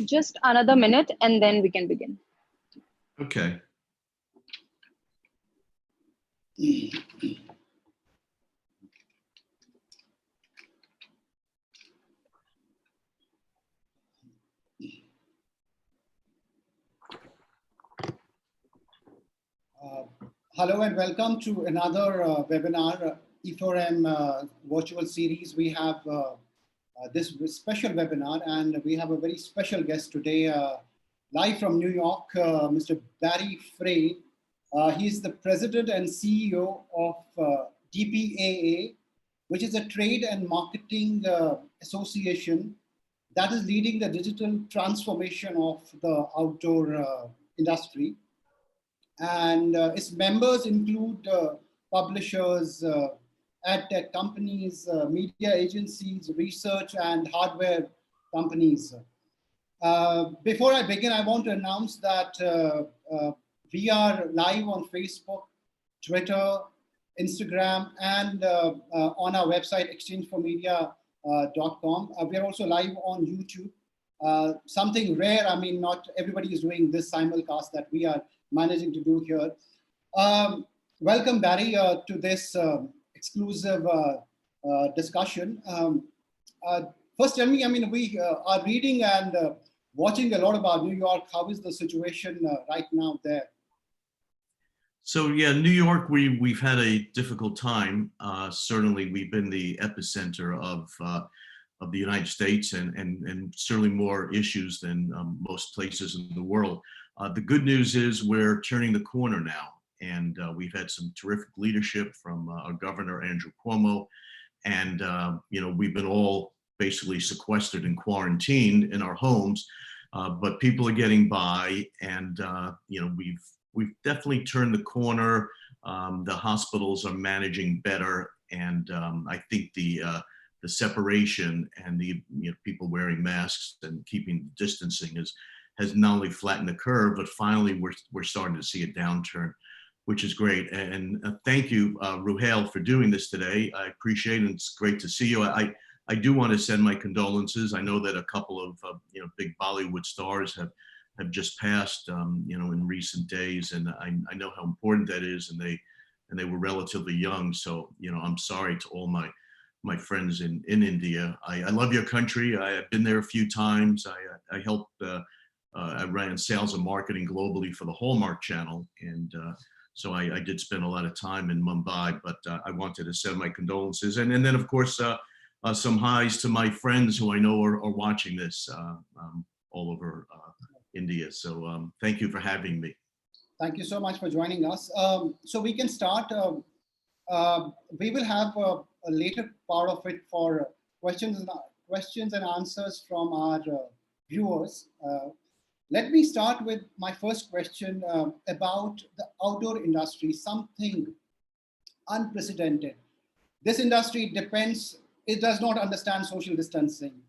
Just another minute and then we can begin. Okay. Hello and welcome to another webinar, E4M virtual series. We have this special webinar and we have a very special guest today, live from New York, Mr. Barry Frey. He's the President and CEO of DPAA, which is a trade and marketing association that is leading the digital transformation of the outdoor industry. And its members include publishers, ad tech companies, media agencies, research and hardware companies. Before I begin, I want to announce that we are live on Facebook, Twitter, Instagram, and on our website, exchangeformedia.com. We are also live on YouTube. Something rare, I mean, not everybody is doing this simulcast that we are managing to do here. Welcome, Barry, to this exclusive discussion. First, tell me, I mean, we are reading and watching a lot about New York. How is the situation right now there? So yeah, New York, we've had a difficult time. Certainly, we've been the epicenter of the United States and certainly more issues than most places in the world. The good news is we're turning the corner now, and we've had some terrific leadership from our governor, Andrew Cuomo, and you know, we've been all basically sequestered and quarantined in our homes, but people are getting by, and you know, we've definitely turned the corner. The hospitals are managing better, and I think the separation and the people wearing masks and keeping distancing has not only flattened the curve, but finally we're starting to see a downturn, which is great. And thank you, Ruhail, for doing this today. I appreciate it. It's great to see you. I do want to send my condolences. I know that a couple of big Bollywood stars have just passed in recent days, and I know how important that is, and they were relatively young. So I'm sorry to all my friends in India. I love your country. I have been there a few times. I helped. I ran sales and marketing globally for the Hallmark Channel, and so I did spend a lot of time in Mumbai. But I wanted to send my condolences, and then of course some highs to my friends who I know are watching this all over India. So thank you for having me. Thank you so much for joining us. So we can start. We will have a later part of it for questions and answers from our viewers. Let me start with my first question about the outdoor industry, something unprecedented. This industry it does not understand social distancing.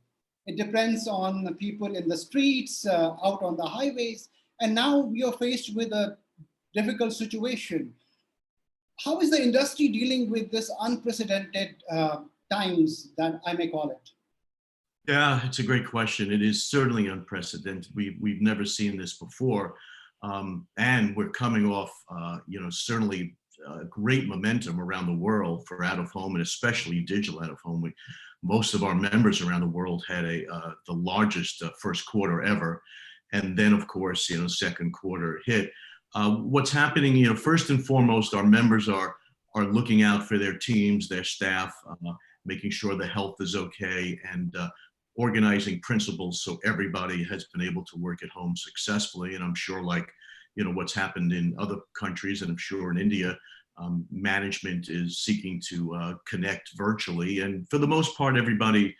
It depends on the people in the streets, out on the highways, and now we are faced with a difficult situation. How is the industry dealing with this unprecedented times, that I may call it? Yeah, it's a great question. It is certainly unprecedented. We've never seen this before, and we're coming off, certainly great momentum around the world for out of home, and especially digital out of home. Most of our members around the world had the largest first quarter ever, and then of course, second quarter hit. What's happening? First and foremost, our members are looking out for their teams, their staff, making sure the health is okay, and organizing principles so everybody has been able to work at home successfully. And I'm sure, like what's happened in other countries, and I'm sure in India, management is seeking to connect virtually, and for the most part, everybody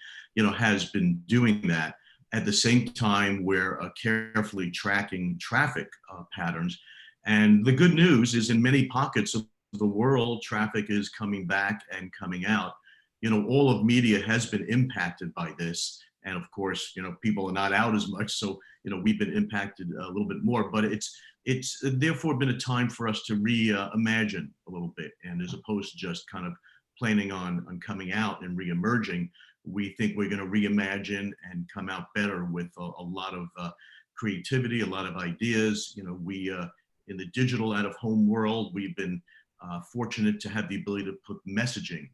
has been doing that. At the same time, we're carefully tracking traffic patterns. And the good news is, in many pockets of the world, traffic is coming back and coming out. All of media has been impacted by this. And of course, people are not out as much. So, we've been impacted a little bit more, but it's therefore been a time for us to reimagine a little bit. And as opposed to just kind of planning on coming out and reemerging, we think we're going to reimagine and come out better with a lot of creativity, a lot of ideas. You know, we in the digital out of home world, we've been fortunate to have the ability to put messaging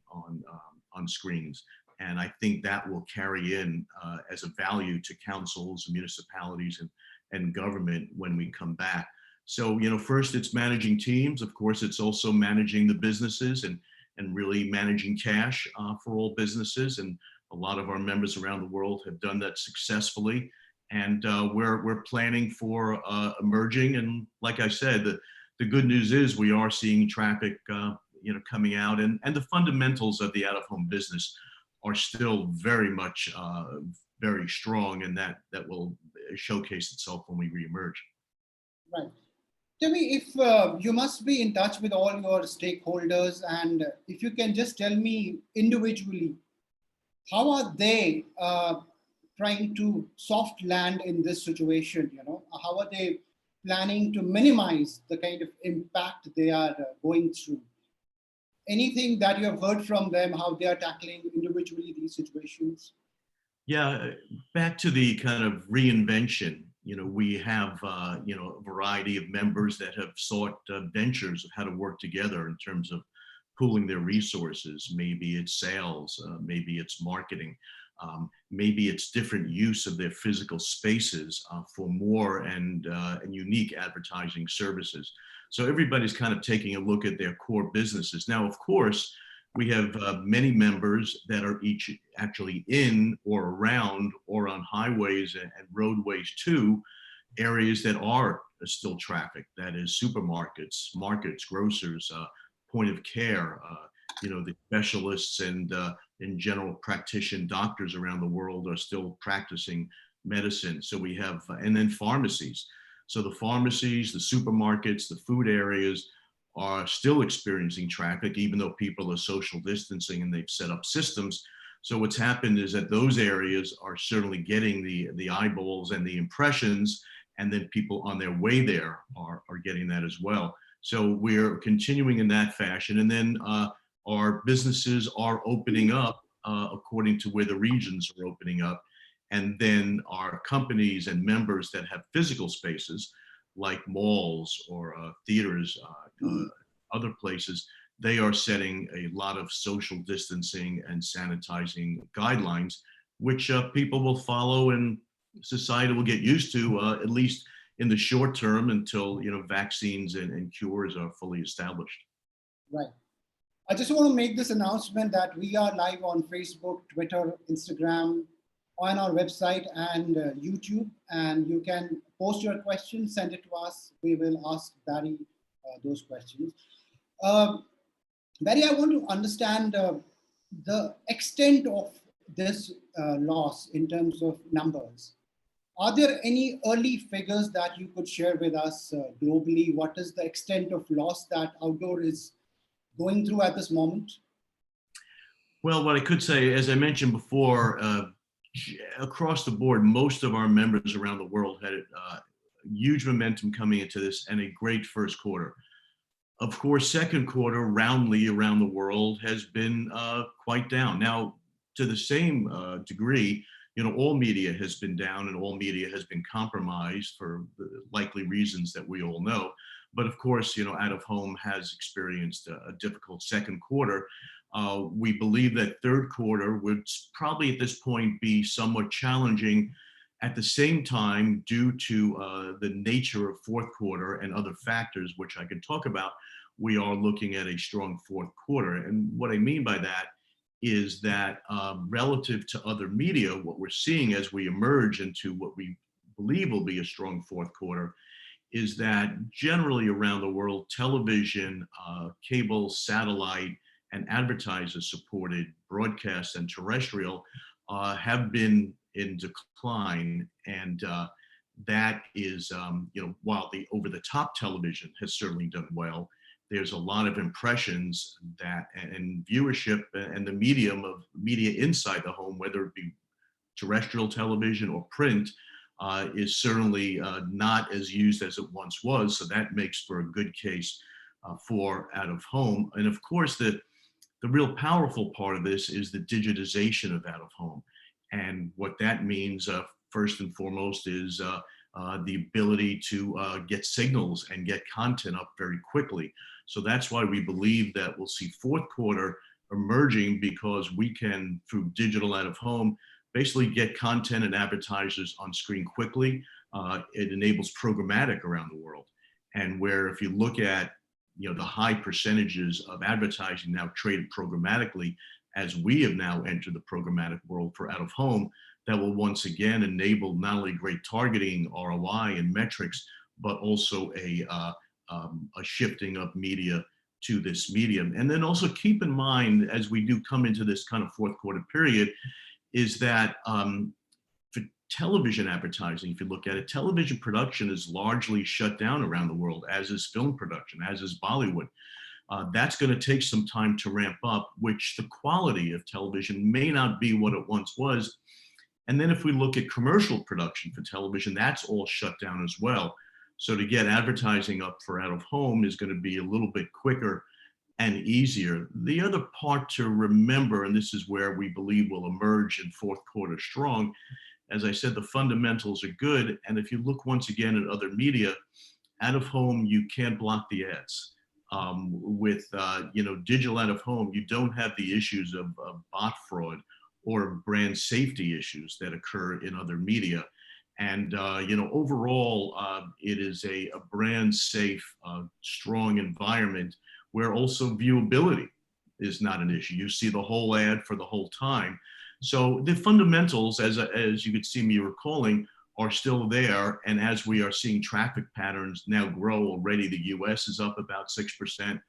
on screens. And I think that will carry in as a value to councils, municipalities, and government when we come back. So, you know, first it's managing teams. Of course, it's also managing the businesses and really managing cash for all businesses. And a lot of our members around the world have done that successfully. And we're planning for emerging. And like I said, the good news is we are seeing traffic, you know, coming out, and the fundamentals of the out-of-home business are still very much very strong, and that will showcase itself when we reemerge. Right. Tell me, if you must be in touch with all your stakeholders, and if you can just tell me individually, how are they trying to soft land in this situation? You know, how are they planning to minimize the kind of impact they are going through? Anything that you have heard from them, how they are tackling individually these situations? Yeah, back to the kind of reinvention. You know, we have, you know, a variety of members that have sought ventures of how to work together in terms of pooling their resources. Maybe it's sales, maybe it's marketing, maybe it's different use of their physical spaces for more and unique advertising services. So everybody's kind of taking a look at their core businesses. Now, of course, we have many members that are each actually in or around or on highways and roadways to areas that are still traffic. That is supermarkets, markets, grocers, point of care, you know, the specialists and in general practitioner doctors around the world are still practicing medicine. So we have, and then pharmacies. So the pharmacies, the supermarkets, the food areas are still experiencing traffic, even though people are social distancing and they've set up systems. So what's happened is that those areas are certainly getting the eyeballs and the impressions, and then people on their way there are getting that as well. So we're continuing in that fashion. And then our businesses are opening up according to where the regions are opening up. And then our companies and members that have physical spaces like malls or theaters, other places, they are setting a lot of social distancing and sanitizing guidelines, which people will follow and society will get used to, at least in the short term, until, you know, vaccines and cures are fully established. Right. I just want to make this announcement that we are live on Facebook, Twitter, Instagram, on our website and YouTube, and you can post your questions, send it to us. We will ask Barry those questions. Barry, I want to understand the extent of this loss in terms of numbers. Are there any early figures that you could share with us globally? What is the extent of loss that outdoor is going through at this moment? Well, what I could say, as I mentioned before, across the board, most of our members around the world had huge momentum coming into this and a great first quarter. Of course, second quarter roundly around the world has been quite down. Now, to the same degree, you know, all media has been down and all media has been compromised for the likely reasons that we all know. But of course, you know, out of home has experienced a difficult second quarter. We believe that third quarter would probably at this point be somewhat challenging. At the same time, due to the nature of fourth quarter and other factors, which I can talk about, we are looking at a strong fourth quarter. And what I mean by that is that relative to other media, what we're seeing as we emerge into what we believe will be a strong fourth quarter is that generally around the world, television, cable, satellite, and advertiser-supported broadcast and terrestrial have been in decline, and that is, you know, while the over-the-top television has certainly done well, there's a lot of impressions that and viewership and the medium of media inside the home, whether it be terrestrial television or print, is certainly not as used as it once was. So that makes for a good case for out of home. And of course, the the real powerful part of this is the digitization of out of home. And what that means, first and foremost, is the ability to get signals and get content up very quickly. So that's why we believe that we'll see fourth quarter emerging, because we can, through digital out of home, basically get content and advertisers on screen quickly. It enables programmatic around the world. And where if you look at the high percentages of advertising now traded programmatically, as we have now entered the programmatic world for out of home, that will once again enable not only great targeting, ROI and metrics, but also a shifting of media to this medium. And then also keep in mind, as we do come into this kind of fourth quarter period, is that for television advertising, if you look at it, television production is largely shut down around the world, as is film production, as is Bollywood. That's going to take some time to ramp up, which the quality of television may not be what it once was. And then if we look at commercial production for television, that's all shut down as well. So to get advertising up for out of home is going to be a little bit quicker and easier. The other part to remember, and this is where we believe will emerge in fourth quarter strong, as I said, the fundamentals are good. And if you look once again at other media, out of home, you can't block the ads. With digital out of home, you don't have the issues of bot fraud or brand safety issues that occur in other media. And overall, it is a brand safe, strong environment where also viewability is not an issue. You see the whole ad for the whole time. So the fundamentals, as you could see me recalling, are still there. And as we are seeing traffic patterns now grow already, the US is up about 6%.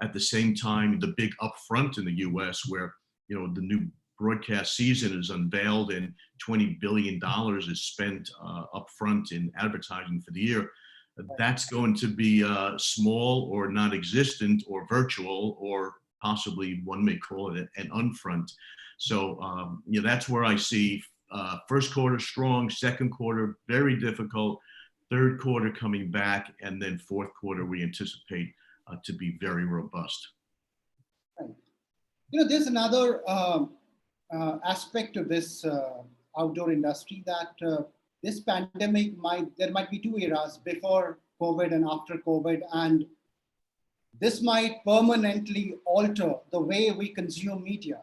At the same time, the big upfront in the US, where the new broadcast season is unveiled and $20 billion is spent upfront in advertising for the year, that's going to be small or non-existent or virtual, or possibly one may call it an unfront. So that's where I see first quarter strong, second quarter very difficult, third quarter coming back, and then fourth quarter we anticipate to be very robust. Right. There's another aspect of this outdoor industry, that this pandemic there might be two eras, before COVID and after COVID, and this might permanently alter the way we consume media.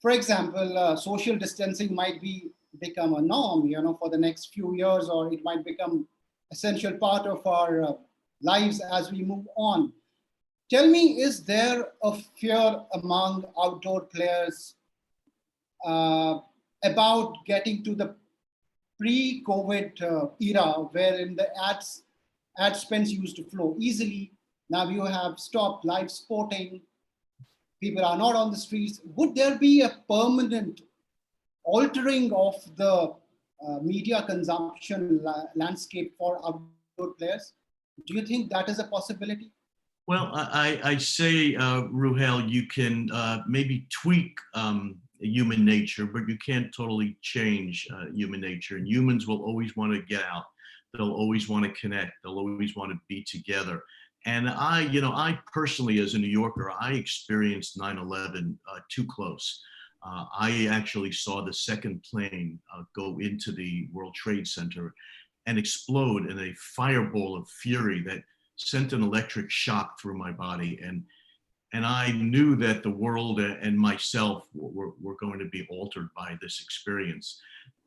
For example, social distancing might become a norm, for the next few years, or it might become essential part of our lives as we move on. Tell me, is there a fear among outdoor players about getting to the pre-COVID era, wherein the ad spends used to flow easily? Now you have stopped live sporting. People are not on the streets. Would there be a permanent altering of the media consumption landscape for outdoor players? Do you think that is a possibility? Well, I say, Ruhail, you can maybe tweak human nature, but you can't totally change human nature. And humans will always want to get out. They'll always want to connect. They'll always want to be together. And I personally, as a New Yorker, I experienced 9/11 too close. I actually saw the second plane go into the World Trade Center and explode in a fireball of fury that sent an electric shock through my body. And I knew that the world and myself were going to be altered by this experience.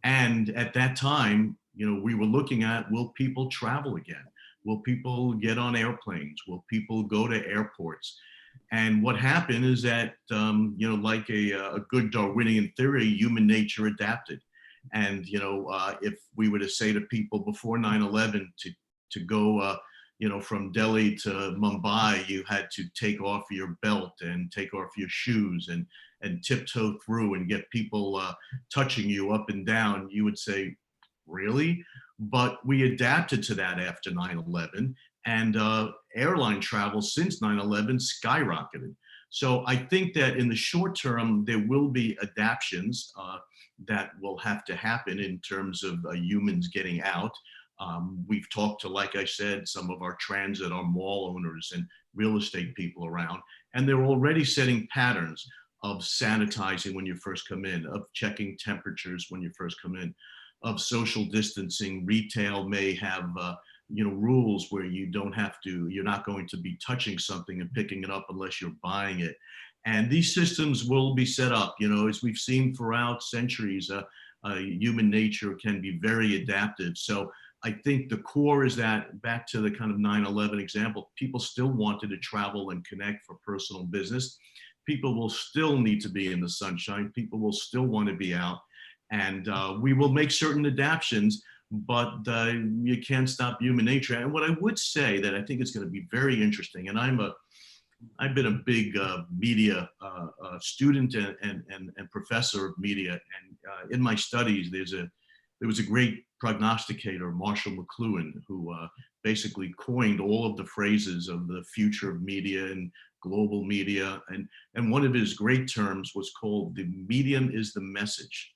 And at that time, we were looking at, will people travel again? Will people get on airplanes? Will people go to airports? And what happened is that, like a good Darwinian theory, human nature adapted. And, if we were to say to people before 9/11 to go, from Delhi to Mumbai, you had to take off your belt and take off your shoes and tiptoe through and get people touching you up and down, you would say, really? But we adapted to that after 9/11, and airline travel since 9/11 skyrocketed. So I think that in the short term, there will be adaptations that will have to happen in terms of humans getting out. We've talked to, like I said, some of our transit, our mall owners and real estate people around, And they're already setting patterns of sanitizing when you first come in, of checking temperatures when you first come in, of social distancing. Retail may have rules where you're not going to be touching something and picking it up unless you're buying it. And these systems will be set up, as we've seen throughout centuries, human nature can be very adaptive. So I think the core is that, back to the kind of 9/11 example, people still wanted to travel and connect for personal business. People will still need to be in the sunshine. People will still want to be out. And we will make certain adaptations, but you can't stop human nature. And what I would say that I think is going to be very interesting, and I've been a big media student and professor of media. And in my studies, there was a great prognosticator, Marshall McLuhan, who basically coined all of the phrases of the future of media and global media. And one of his great terms was called "the medium is the message."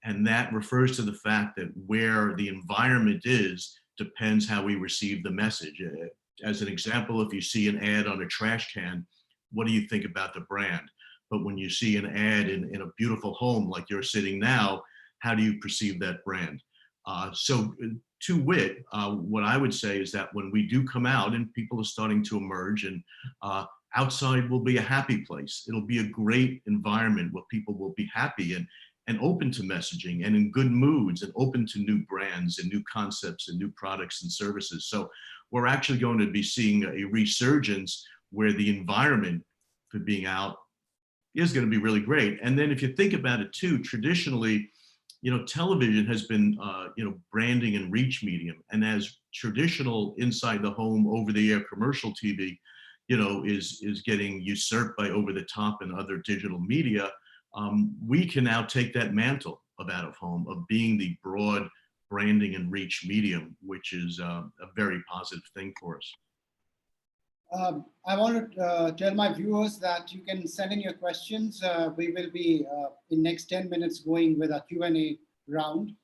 And that refers to the fact that where the environment is depends how we receive the message. As an example, if you see an ad on a trash can, what do you think about the brand? But when you see an ad in a beautiful home like you're sitting now, how do you perceive that brand? So to wit, what I would say is that when we do come out and people are starting to emerge, and outside will be a happy place. It'll be a great environment where people will be happy and open to messaging and in good moods and open to new brands and new concepts and new products and services. So we're actually going to be seeing a resurgence where the environment for being out is going to be really great. And then if you think about it too, traditionally, television has been, branding and reach medium. And as traditional inside the home, over the air commercial TV, is getting usurped by over the top and other digital media, we can now take that mantle of out of home, of being the broad branding and reach medium, which is a very positive thing for us. I want to tell my viewers that you can send in your questions. We will be in next 10 minutes going with a Q&A round.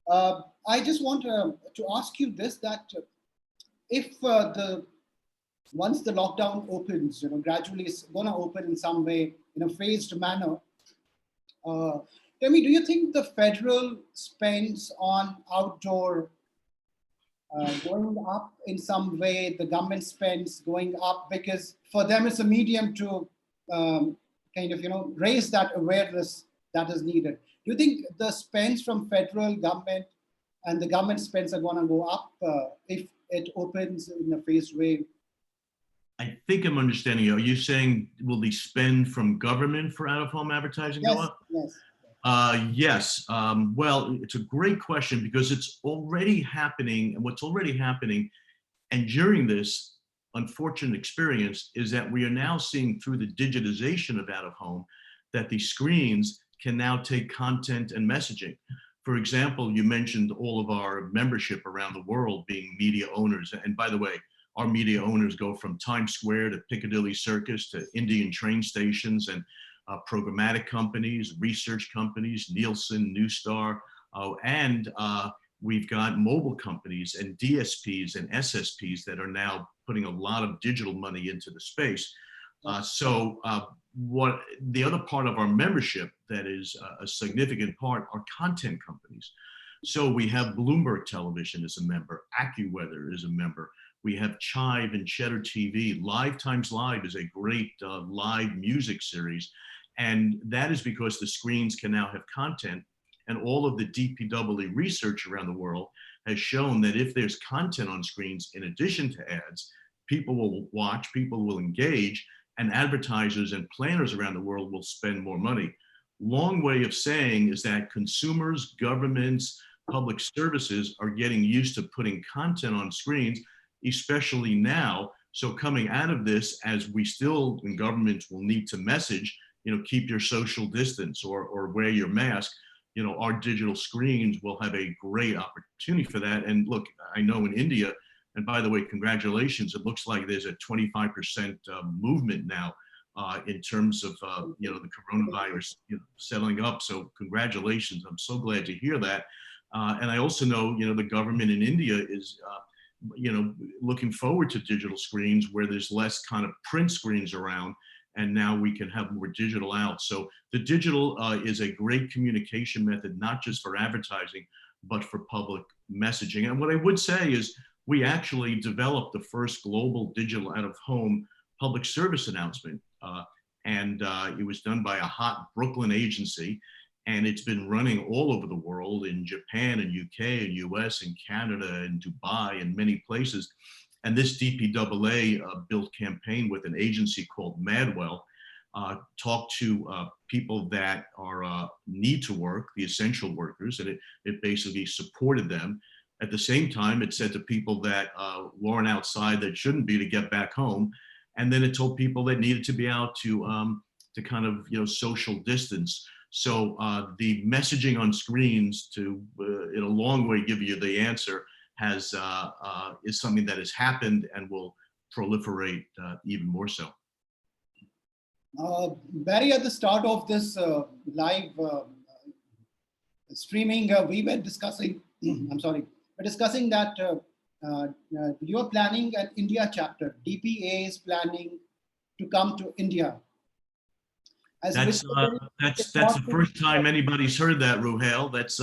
I just want to ask you this, that if once the lockdown opens, gradually it's going to open in some way in a phased manner. Tell me, do you think the federal spends on outdoor going up in some way, the government spends going up, because for them it's a medium to raise that awareness that is needed? Do you think the spends from federal government and the government spends are going to go up if it opens in a phased way? I think I'm understanding you. Are you saying, will the spend from government for out-of-home advertising go up? Yes. Yes. Well, it's a great question, because it's already happening. And what's already happening, and during this unfortunate experience, is that we are now seeing, through the digitization of out-of-home, that the screens can now take content and messaging. For example, you mentioned all of our membership around the world being media owners. And by the way, our media owners go from Times Square to Piccadilly Circus to Indian train stations, and programmatic companies, research companies, Nielsen, Newstar, and we've got mobile companies and DSPs and SSPs that are now putting a lot of digital money into the space. So what the other part of our membership that is a significant part are content companies. So we have Bloomberg Television as a member, AccuWeather is a member. We have Chive and Cheddar TV. Live Times Live is a great live music series. And that is because the screens can now have content, and all of the DPAA research around the world has shown that if there's content on screens in addition to ads, people will watch, people will engage, and advertisers and planners around the world will spend more money. Long way of saying is that consumers, governments, public services are getting used to putting content on screens, especially now. So coming out of this, as we still in governments will need to message, keep your social distance or wear your mask, our digital screens will have a great opportunity for that. And look, I know in India, and by the way, congratulations, it looks like there's a 25% movement now in terms of, the coronavirus settling up. So congratulations, I'm so glad to hear that. And I also know, the government in India is, looking forward to digital screens where there's less kind of print screens around. and now we can have more digital out. So the digital is a great communication method, not just for advertising, but for public messaging. And what I would say is we actually developed the first global digital out-of-home public service announcement. It was done by a hot Brooklyn agency, and it's been running all over the world, in Japan and UK and US and Canada and Dubai and many places. And this DPAA built campaign with an agency called Madwell, talked to people that are need to work, the essential workers, and it basically supported them. At the same time, it said to people that weren't outside, that shouldn't be, to get back home. And then it told people that needed to be out to kind of, you know, social distance. So the messaging on screens to, in a long way, give you the answer is something that has happened and will proliferate even more so. Barry, at the start of this live streaming, we were discussing, I'm sorry, we're discussing that you are planning an India chapter. DPAA is planning to come to India. That's the first time anybody's heard that, Ruhail. That's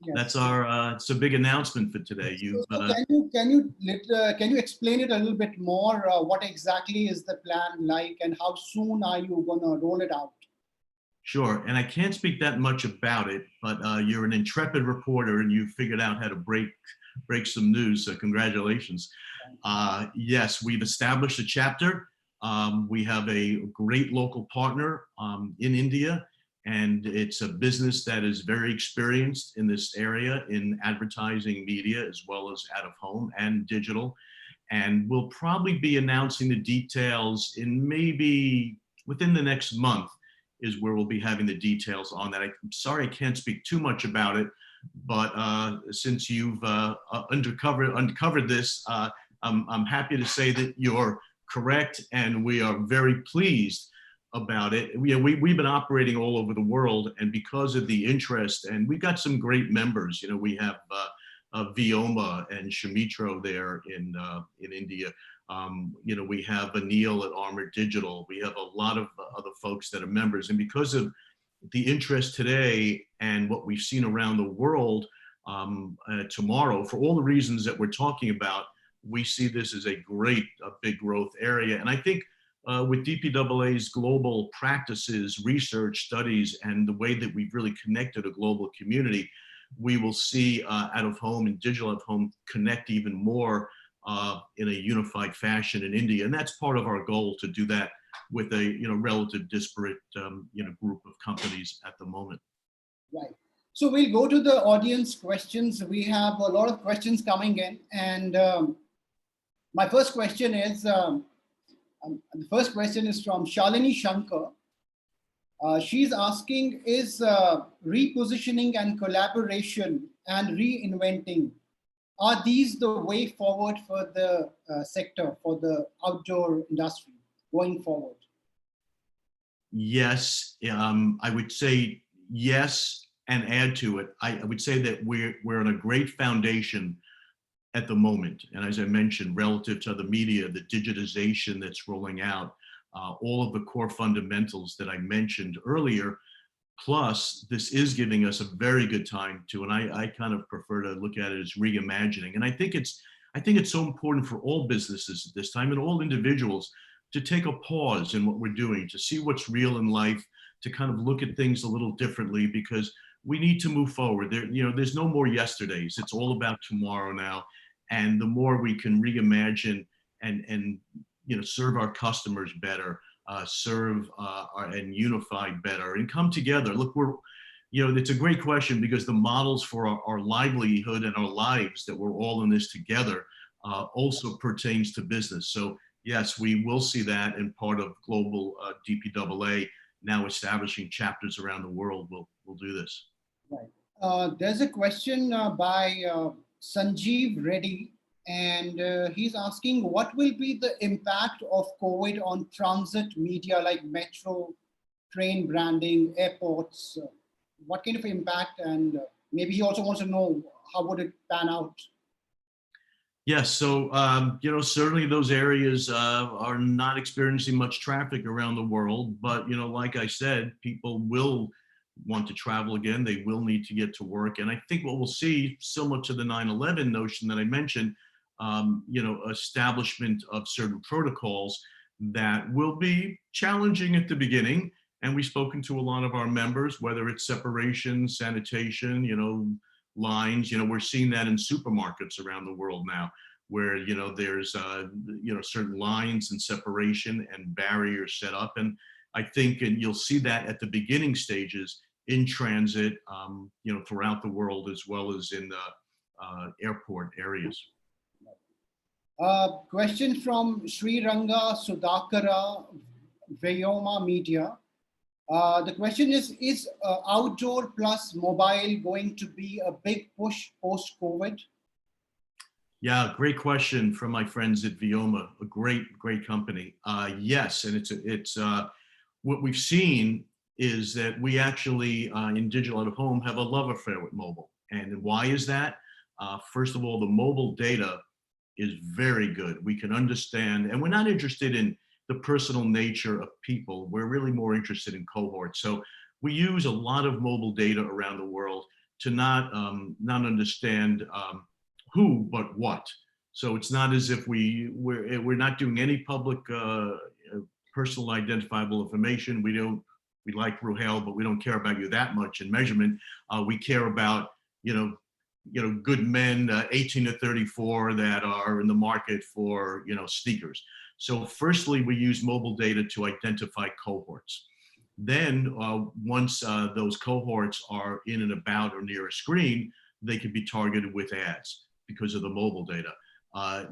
it's a big announcement for today. Can you explain it a little bit more? What exactly is the plan like, and how soon are you gonna roll it out? Sure, and I can't speak that much about it, but you're an intrepid reporter and you figured out how to break some news, so congratulations. Yes, we've established a chapter. We have a great local partner in India, and it's a business that is very experienced in this area in advertising media, as well as out of home and digital. And we'll probably be announcing the details in maybe within the next month is where we'll be having the details on that. I'm sorry I can't speak too much about it, but since you've uncovered this, I'm happy to say that you're correct, and we are very pleased about it. We've been operating all over the world, and because of the interest, and we've got some great members. You know, we have Vioma and Shamitro there in India. You know, we have Anil at Armor Digital. We have a lot of other folks that are members, and because of the interest today and what we've seen around the world tomorrow, for all the reasons that we're talking about, we see this as a big growth area. And I think with DPAA's global practices, research, studies, and the way that we've really connected a global community, we will see out of home and digital out of home connect even more in a unified fashion in India. And that's part of our goal, to do that with a relative disparate group of companies at the moment. Right. So we'll go to the audience questions. We have a lot of questions coming in, and my first question is, the first question is from Shalini Shankar. She's asking, is repositioning and collaboration and reinventing, are these the way forward for the sector, for the outdoor industry going forward? Yes, I would say yes, and add to it. I would say that we're on a great foundation at the moment. And as I mentioned, relative to the media, the digitization that's rolling out, all of the core fundamentals that I mentioned earlier, plus this is giving us a very good time to, and I kind of prefer to look at it as reimagining. And I think it's so important for all businesses at this time, and all individuals, to take a pause in what we're doing, to see what's real in life, to kind of look at things a little differently, because we need to move forward. There's no more yesterdays. It's all about tomorrow now. And the more we can reimagine and serve our customers better, serve and unify better, and come together. Look, it's a great question, because the models for our livelihood and our lives, that we're all in this together, also pertains to business. So yes, we will see that, and part of global DPAA now establishing chapters around the world will do this. Right. There's a question by Sanjeev Reddy, and he's asking, what will be the impact of COVID on transit media like metro, train branding, airports? What kind of impact? And maybe he also wants to know, how would it pan out? Yes, so certainly those areas are not experiencing much traffic around the world, but like I said, people will want to travel again. They will need to get to work, and I think what we'll see, similar to the 9/11 notion that I mentioned, establishment of certain protocols that will be challenging at the beginning. And we've spoken to a lot of our members, whether it's separation, sanitation, lines. We're seeing that in supermarkets around the world now, where there's certain lines and separation and barriers set up. And I think, and you'll see that at the beginning stages in transit, throughout the world, as well as in the airport areas. Question from Sri Ranga Sudhakara Vyoma Media. The question is outdoor plus mobile going to be a big push post-COVID? Yeah, great question from my friends at Vyoma, a great company. Yes, and it's what we've seen is that we actually in digital out of home have a love affair with mobile. And why is that? First of all, the mobile data is very good. We can understand, and we're not interested in the personal nature of people. We're really more interested in cohorts. So we use a lot of mobile data around the world to not understand who, but what. So it's not as if we're not doing any public personal identifiable information. We like Ruhail, but we don't care about you that much in measurement. We care about, good men 18 to 34 that are in the market for, sneakers. So firstly, we use mobile data to identify cohorts. Then once those cohorts are in and about or near a screen, they can be targeted with ads because of the mobile data.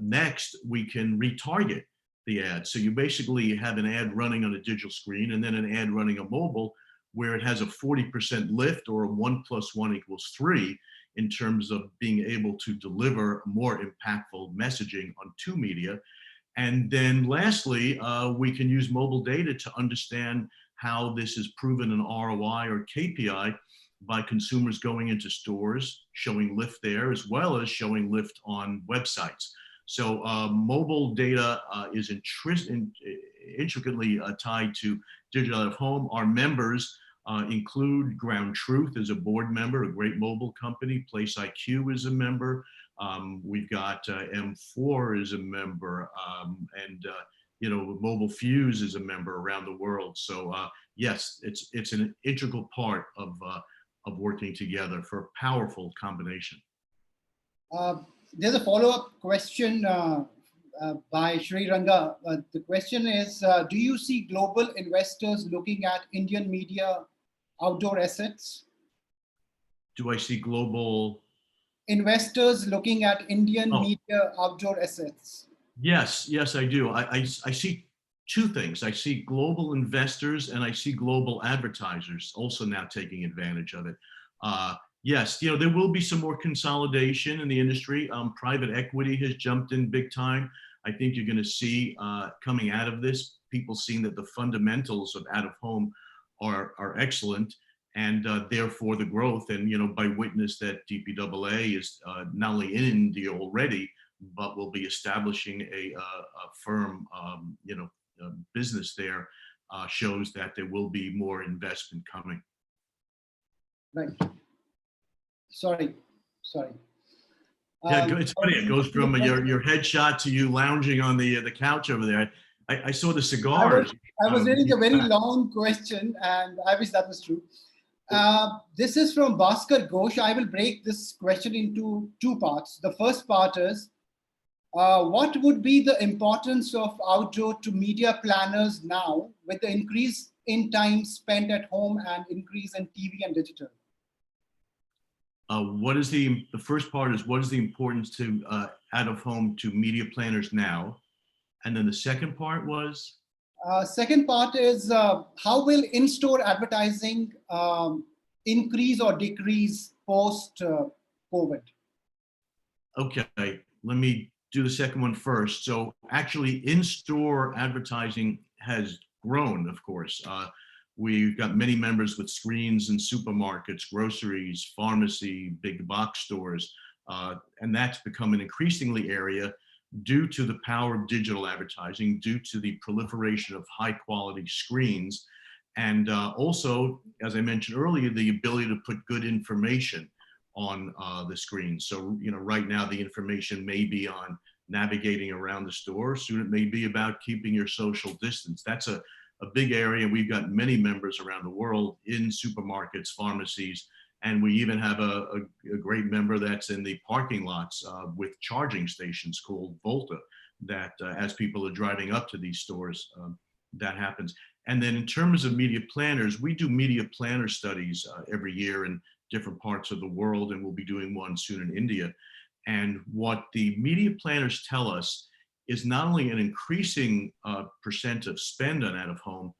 Next, we can retarget the ad. So you basically have an ad running on a digital screen and then an ad running on mobile where it has a 40% lift, or a 1 + 1 = 3, in terms of being able to deliver more impactful messaging on two media. And then lastly, we can use mobile data to understand how this is proven an ROI or KPI by consumers going into stores, showing lift there, as well as showing lift on websites. So mobile data is intricately tied to digital out of home. Our members include Ground Truth as a board member, a great mobile company. Place IQ is a member. We've got M4 is a member, and Mobile Fuse is a member around the world. So yes, it's an integral part of working together for a powerful combination. There's a follow-up question by Sri Ranga. The question is, do you see global investors looking at Indian media outdoor assets? Do I see global investors looking at Indian media outdoor assets? Yes, I do. I see two things. I see global investors and I see global advertisers also now taking advantage of it. Yes, there will be some more consolidation in the industry. Private equity has jumped in big time. I think you're going to see coming out of this, people seeing that the fundamentals of out of home are excellent, and therefore the growth. And by witness that DPAA is not only in India already, but will be establishing a firm business there, shows that there will be more investment coming. Right. Sorry. Yeah, it's funny. It goes from your headshot to you lounging on the couch over there. I saw the cigars. I was reading a very long question, and I wish that was true. This is from Bhaskar Ghosh. I will break this question into two parts. The first part is, what would be the importance of outdoor to media planners now with the increase in time spent at home and increase in TV and digital? What is the first part is, what is the importance to out of home to media planners now? And then the second part was? Second part is, how will in-store advertising increase or decrease post-COVID? Okay, let me do the second one first. So actually in-store advertising has grown, of course. We've got many members with screens in supermarkets, groceries, pharmacy, big box stores. And that's become an increasingly area due to the power of digital advertising, due to the proliferation of high quality screens. And also, as I mentioned earlier, the ability to put good information on the screen. So, right now the information may be on navigating around the store. Soon it may be about keeping your social distance. That's a big area. We've got many members around the world in supermarkets, pharmacies, and we even have a great member that's in the parking lots with charging stations called Volta, that as people are driving up to these stores, that happens. And then in terms of media planners, we do media planner studies every year in different parts of the world, and we'll be doing one soon in India. And what the media planners tell us is not only an increasing percent of spend on out of home,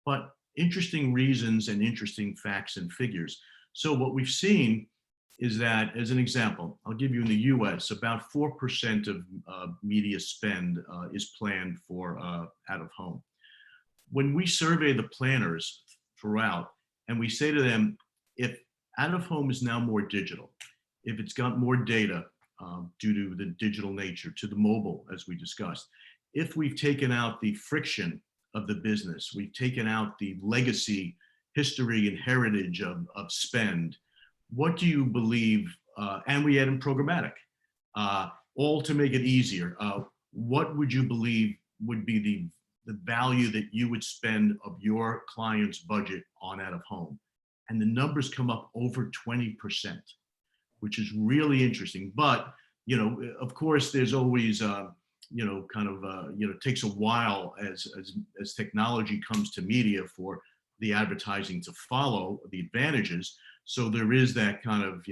but interesting reasons and interesting facts and figures. So what we've seen is that, as an example, I'll give you in the US, about 4% of media spend is planned for out of home. When we survey the planners throughout, and we say to them, if out of home is now more digital, if it's got more data due to the digital nature, to the mobile, as we discussed, if we've taken out the friction of the business, we've taken out the legacy, history, and heritage of spend, what do you believe, and we add in programmatic, all to make it easier, what would you believe would be the value that you would spend of your client's budget on out of home? And the numbers come up over 20%, which is really interesting. But, of course, there's always, it takes a while as technology comes to media for the advertising to follow the advantages. So there is that kind of,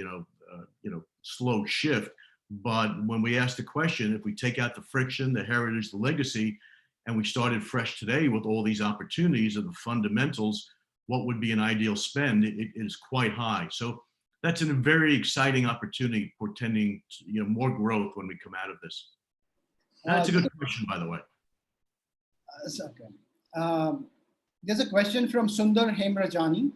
slow shift. But when we ask the question, if we take out the friction, the heritage, the legacy, and we started fresh today with all these opportunities of the fundamentals, what would be an ideal spend? It is quite high. So that's a very exciting opportunity, portending more growth when we come out of this. That's a good question, by the way. Okay. There's a question from Sundar Hemrajani.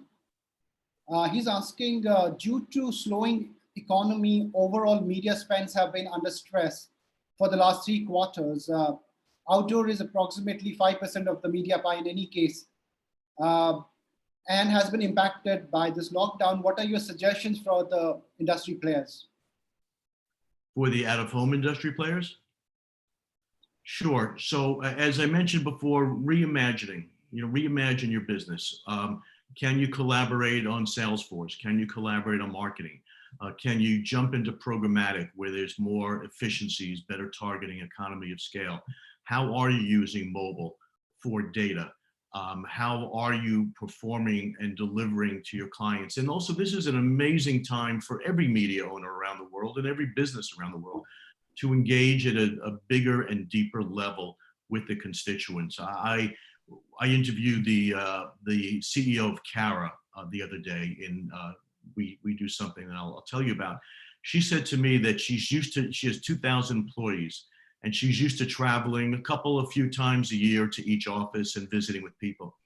He's asking, due to slowing economy, overall media spends have been under stress for the last 3 quarters. Outdoor is approximately 5% of the media pie in any case, and has been impacted by this lockdown. What are your suggestions for the industry players? For the out-of-home industry players? Sure. So as I mentioned before, reimagining, reimagine your business. Can you collaborate on Salesforce? Can you collaborate on marketing? Can you jump into programmatic where there's more efficiencies, better targeting, economy of scale? How are you using mobile for data? How are you performing and delivering to your clients? And also, this is an amazing time for every media owner around the world and every business around the world to engage at a bigger and deeper level with the constituents. I interviewed the CEO of Cara the other day, and we do something that I'll tell you about. She said to me that she has 2,000 employees, and she's used to traveling a few times a year to each office and visiting with people.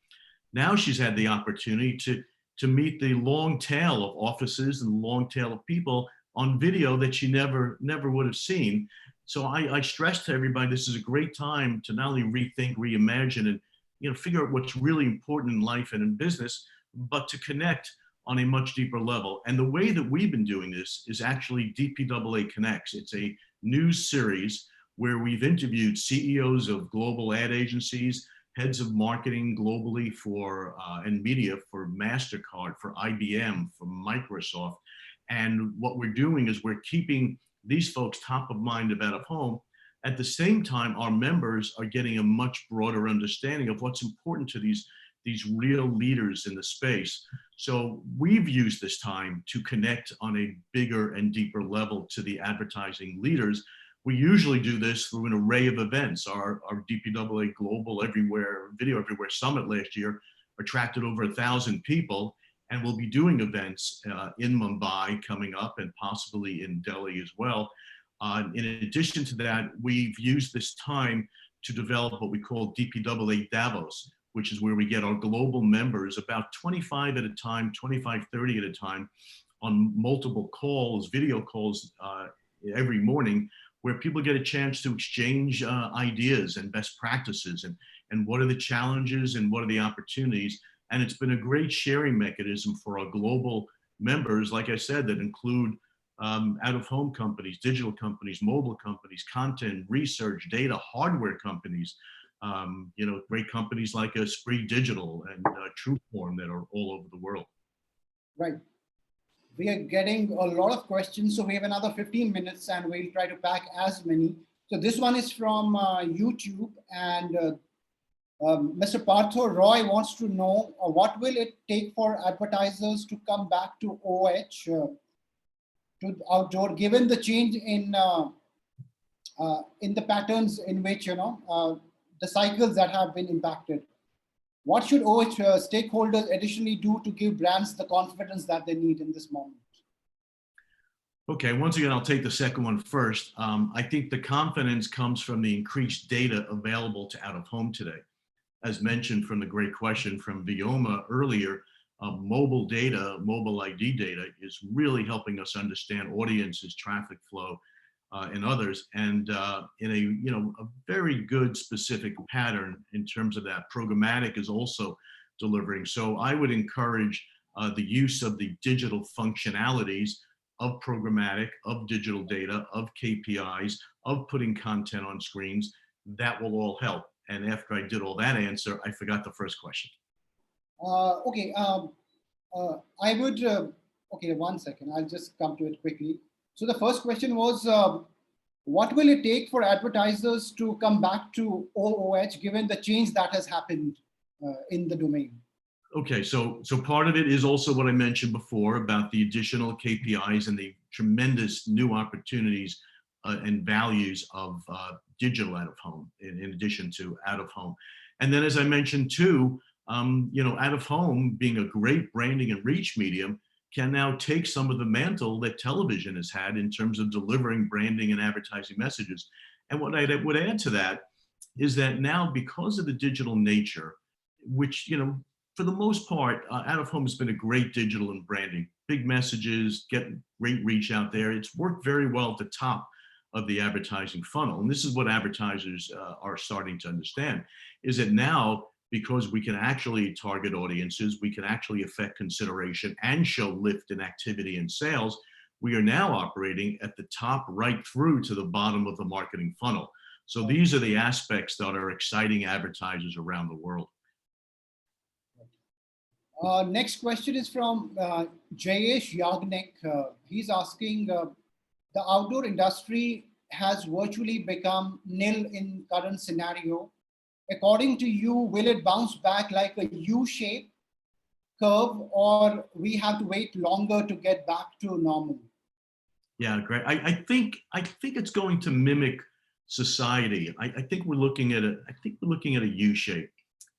Now she's had the opportunity to meet the long tail of offices and long tail of people on video that she never would have seen. So I stress to everybody, this is a great time to not only rethink, reimagine, and figure out what's really important in life and in business, but to connect on a much deeper level. And the way that we've been doing this is actually DPAA Connects. It's a news series where we've interviewed CEOs of global ad agencies, heads of marketing globally for and media for MasterCard, for IBM, for Microsoft. And what we're doing is we're keeping these folks top of mind about out of home. At the same time, our members are getting a much broader understanding of what's important to these real leaders in the space. So we've used this time to connect on a bigger and deeper level to the advertising leaders. We usually do this through an array of events. Our DPAA Global Video Everywhere Summit last year attracted over 1,000 people, and we'll be doing events in Mumbai coming up and possibly in Delhi as well. In addition to that, we've used this time to develop what we call DPAA Davos, which is where we get our global members, about 25 at a time, 25, 30 at a time, on multiple calls, video calls every morning, where people get a chance to exchange ideas and best practices and what are the challenges and what are the opportunities. And it's been a great sharing mechanism for our global members, like I said, that include out-of-home companies, digital companies, mobile companies, content, research, data, hardware companies, you know, great companies like Frey Digital and Trueform that are all over the world. Right. We are getting a lot of questions, so we have another 15 minutes and we'll try to pack as many. So this one is from YouTube, and Mr. Partho Roy wants to know what will it take for advertisers to come back to OH, to outdoor, given the change in the patterns in which, you know, the cycles that have been impacted. What should OH stakeholders additionally do to give brands the confidence that they need in this moment? Okay, once again, I'll take the second one first. I think the confidence comes from the increased data available to out-of-home today. As mentioned from the great question from Vioma earlier, mobile data, mobile ID data is really helping us understand audiences, traffic flow, and others, and in a very good specific pattern in terms of that. Programmatic is also delivering. So I would encourage the use of the digital functionalities of programmatic, of digital data, of KPIs, of putting content on screens. That will all help. And after I did all that answer, I forgot the first question. Okay, I would, okay, 1 second, I'll just come to it quickly. So the first question was, what will it take for advertisers to come back to OOH given the change that has happened in the domain? Okay, so part of it is also what I mentioned before about the additional KPIs and the tremendous new opportunities and values of digital out-of-home in addition to out-of-home. And then as I mentioned too, you know, out-of-home being a great branding and reach medium can now take some of the mantle that television has had in terms of delivering branding and advertising messages. And what I would add to that is that now, because of the digital nature, which, you know, for the most part, out-of-home has been a great digital and branding, big messages, get great reach out there. It's worked very well at the top of the advertising funnel. And this is what advertisers are starting to understand, is that now, because we can actually target audiences, we can actually affect consideration and show lift in activity and sales, we are now operating at the top right through to the bottom of the marketing funnel. So these are the aspects that are exciting advertisers around the world. Next question is from Jayesh Yagnik. He's asking, the outdoor industry has virtually become nil in current scenario. According to you, will it bounce back like a U-shaped curve, or we have to wait longer to get back to normal? Yeah, great. I think it's going to mimic society. I think we're looking at a U-shape.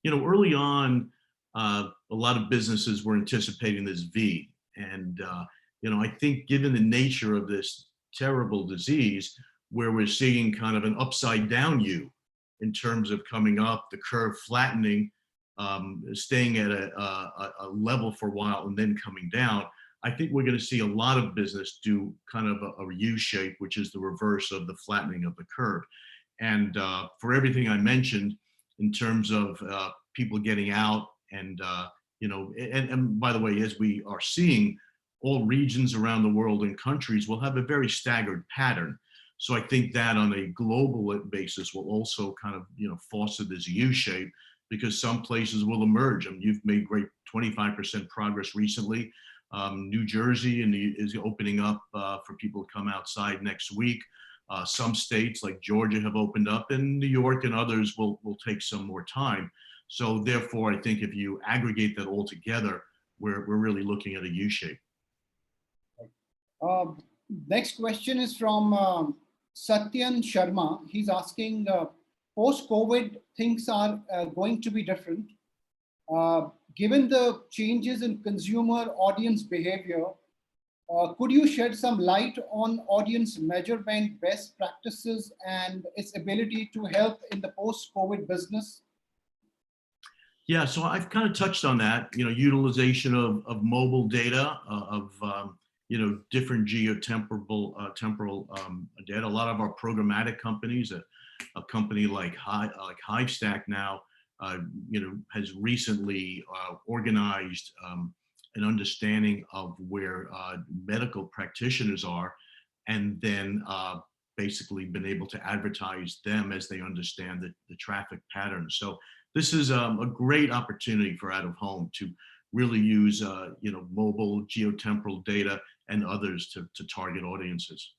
You know, early on, a lot of businesses were anticipating this V, and you know, I think given the nature of this terrible disease, where we're seeing kind of an upside down U in terms of coming up, the curve flattening, staying at a level for a while and then coming down, I think we're going to see a lot of business do kind of a U shape, which is the reverse of the flattening of the curve. And for everything I mentioned in terms of people getting out and, you know, and by the way, as we are seeing, all regions around the world and countries will have a very staggered pattern. So I think that on a global basis will also kind of, you know, foster this U shape, because some places will emerge. I mean, you've made great 25% progress recently. New Jersey is opening up for people to come outside next week. Some states like Georgia have opened up, and New York and others will take some more time. So therefore, I think if you aggregate that all together, we're really looking at a U shape. Next question is from Satyan Sharma. He's asking, post-COVID, things are going to be different. Given the changes in consumer audience behavior, could you shed some light on audience measurement best practices and its ability to help in the post-COVID business? Yeah, so I've kind of touched on that, you know, utilization of mobile data, of different geotemporal temporal data. A lot of our programmatic companies, a company like Hivestack now, has recently organized an understanding of where medical practitioners are, and then basically been able to advertise them as they understand the traffic patterns. So this is a great opportunity for out of home to really use mobile geotemporal data and others to target audiences.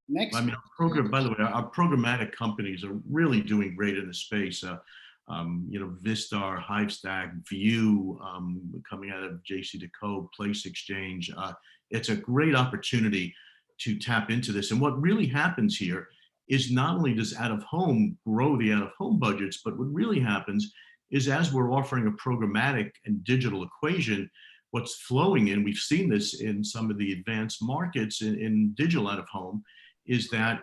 Next. I mean, by the way, our programmatic companies are really doing great in the space. Vistar, Hivestack, View, coming out of JCDecaux, Place Exchange. It's a great opportunity to tap into this. And what really happens here is not only does out of home grow the out of home budgets, but what really happens is as we're offering a programmatic and digital equation, what's flowing in, we've seen this in some of the advanced markets in digital out of home, is that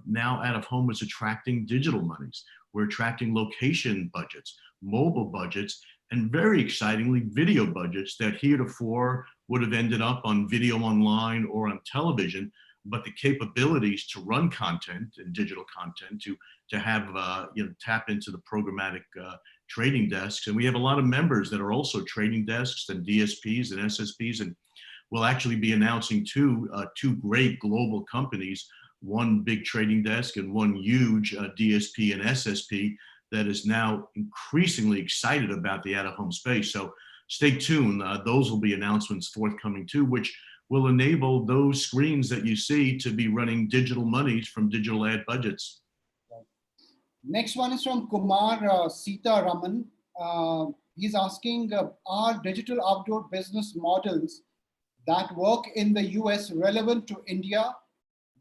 now out of home is attracting digital monies. We're attracting location budgets, mobile budgets, and very excitingly, video budgets that heretofore would have ended up on video online or on television, but the capabilities to run content and digital content to have tap into the programmatic trading desks. And we have a lot of members that are also trading desks and DSPs and SSPs, and we'll actually be announcing two great global companies, one big trading desk and one huge DSP and SSP that is now increasingly excited about the out-of-home space. So stay tuned. Those will be announcements forthcoming too, which will enable those screens that you see to be running digital monies from digital ad budgets. Next one is from Kumar Sita Raman. He's asking, are digital outdoor business models that work in the US relevant to India,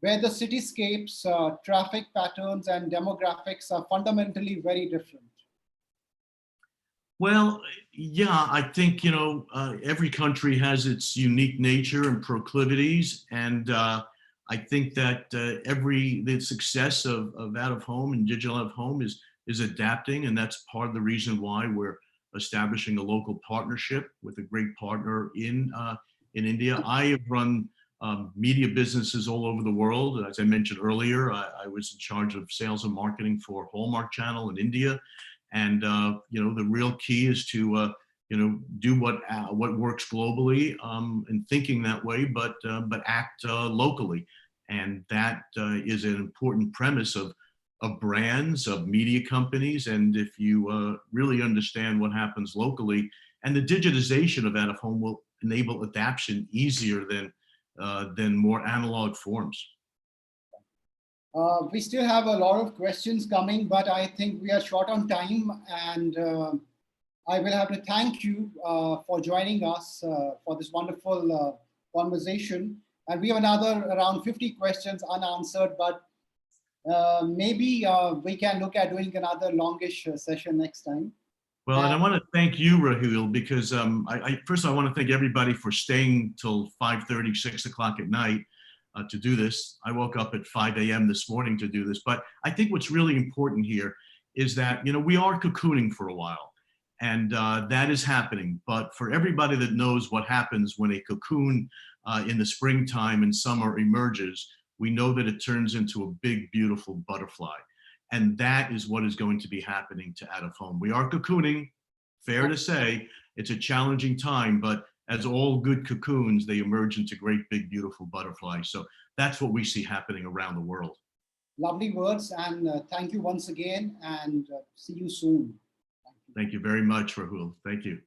where the cityscapes, traffic patterns, and demographics are fundamentally very different? Well, yeah, I think, every country has its unique nature and proclivities. And I think that the success of out of home and digital out of home is adapting. And that's part of the reason why we're establishing a local partnership with a great partner in India. I have run media businesses all over the world. As I mentioned earlier, I was in charge of sales and marketing for Hallmark Channel in India. And the real key is to do what works globally and thinking that way, but act locally. And that is an important premise of brands, of media companies. And if you really understand what happens locally, and the digitization of out of home will enable adaptation easier than more analog forms. We still have a lot of questions coming, but I think we are short on time, and I will have to thank you for joining us for this wonderful conversation. And we have another around 50 questions unanswered, but maybe we can look at doing another longish session next time. Well, and I want to thank you, Rahul, because first I want to thank everybody for staying till 5:30, 6 o'clock at night to do this. I woke up at 5 a.m. this morning to do this, but I think what's really important here is that, we are cocooning for a while, and that is happening. But for everybody that knows what happens when a cocoon in the springtime and summer emerges, we know that it turns into a big, beautiful butterfly. And that is what is going to be happening to out of home. We are cocooning, fair to say. It's a challenging time, but as all good cocoons, they emerge into great, big, beautiful butterflies. So that's what we see happening around the world. Lovely words, and thank you once again, and see you soon. Thank you very much, Rahul. Thank you.